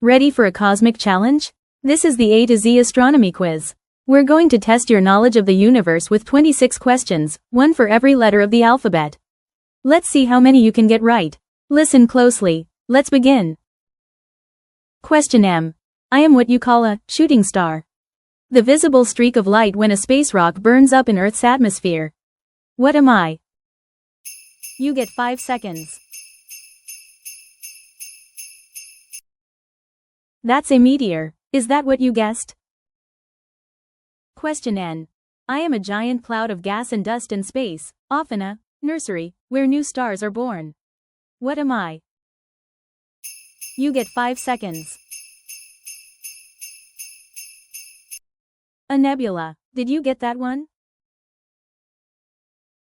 Ready for a cosmic challenge? This is the A to Z astronomy quiz. We're going to test your knowledge of the universe with 26 questions, one for every letter of the alphabet. Let's see how many you can get right. Listen closely. Let's begin. Question M. I am what you call a shooting star. The visible streak of light when a space rock burns up in Earth's atmosphere. What am I? You get 5 seconds. That's a meteor. Is that what you guessed? Question N. I am a giant cloud of gas and dust in space, often a nursery, where new stars are born. What am I? You get 5 seconds. A nebula. Did you get that one?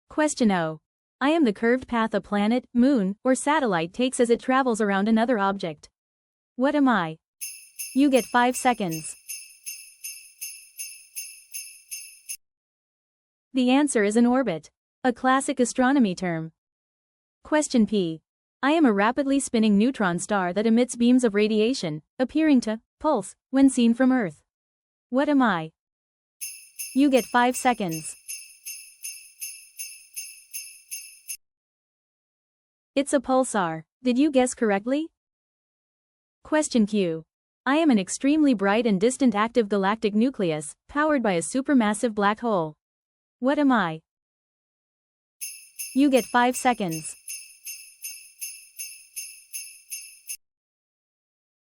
Question O. I am the curved path a planet, moon, or satellite takes as it travels around another object. What am I? You get 5 seconds. The answer is an orbit, a classic astronomy term. Question P. I am a rapidly spinning neutron star that emits beams of radiation, appearing to pulse when seen from Earth. What am I? You get 5 seconds. It's a pulsar. Did you guess correctly? Question Q. I am an extremely bright and distant active galactic nucleus, powered by a supermassive black hole. What am I? You get 5 seconds.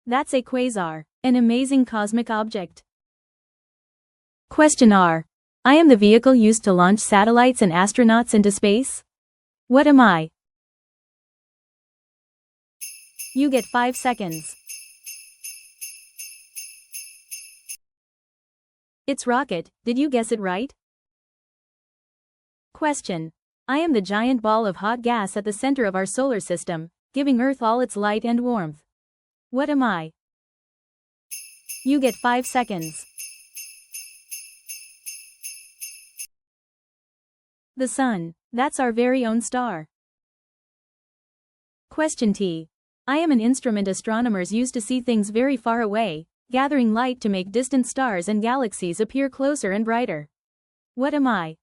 That's a quasar, an amazing cosmic object. Question R. I am the vehicle used to launch satellites and astronauts into space. What am I? You get 5 seconds. It's rocket. Did you guess it right? Question. I am the giant ball of hot gas at the center of our solar system, giving Earth all its light and warmth. What am I? You get 5 seconds. The sun. That's our very own star. Question T. I am an instrument astronomers use to see things very far away, gathering light to make distant stars and galaxies appear closer and brighter. What am I?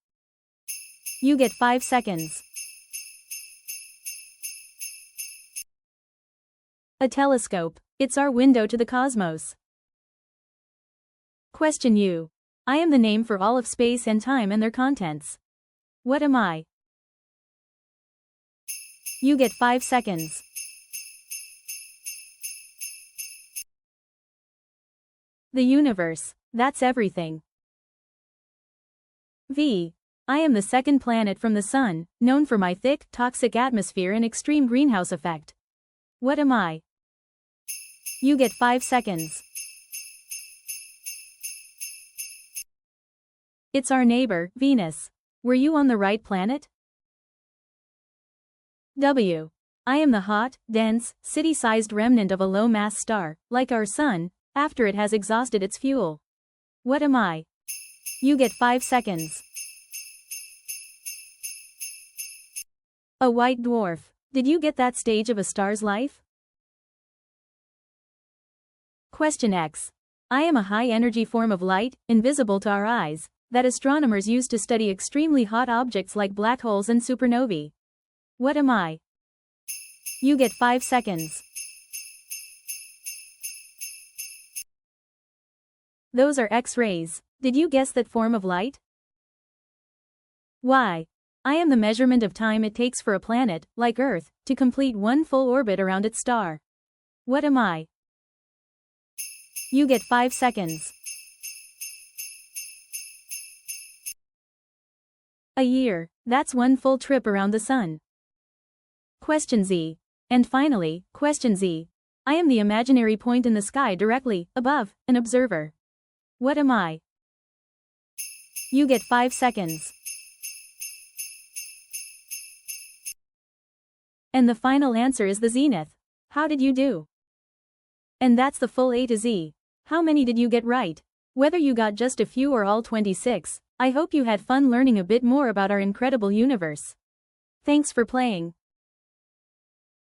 You get 5 seconds. A telescope. It's our window to the cosmos. Question U. I am the name for all of space and time and their contents. What am I? You get 5 seconds. The universe. That's everything. V. I am the second planet from the Sun, known for my thick, toxic atmosphere and extreme greenhouse effect. What am I? You get 5 seconds. It's our neighbor, Venus. Were you on the right planet? W. I am the hot, dense, city-sized remnant of a low-mass star, like our Sun, after it has exhausted its fuel. What am I? You get 5 seconds. A white dwarf. Did you get that stage of a star's life? Question X. I am a high-energy form of light, invisible to our eyes, that astronomers use to study extremely hot objects like black holes and supernovae. What am I? You get 5 seconds. Those are X-rays. Did you guess that form of light? Y. I am the measurement of time it takes for a planet, like Earth, to complete one full orbit around its star. What am I? You get 5 seconds. A year. That's one full trip around the sun. Question Z. And finally, question Z. I am the imaginary point in the sky directly above an observer. What am I? You get 5 seconds. And the final answer is the zenith. How did you do? And that's the full A to Z. How many did you get right? Whether you got just a few or all 26, I hope you had fun learning a bit more about our incredible universe. Thanks for playing.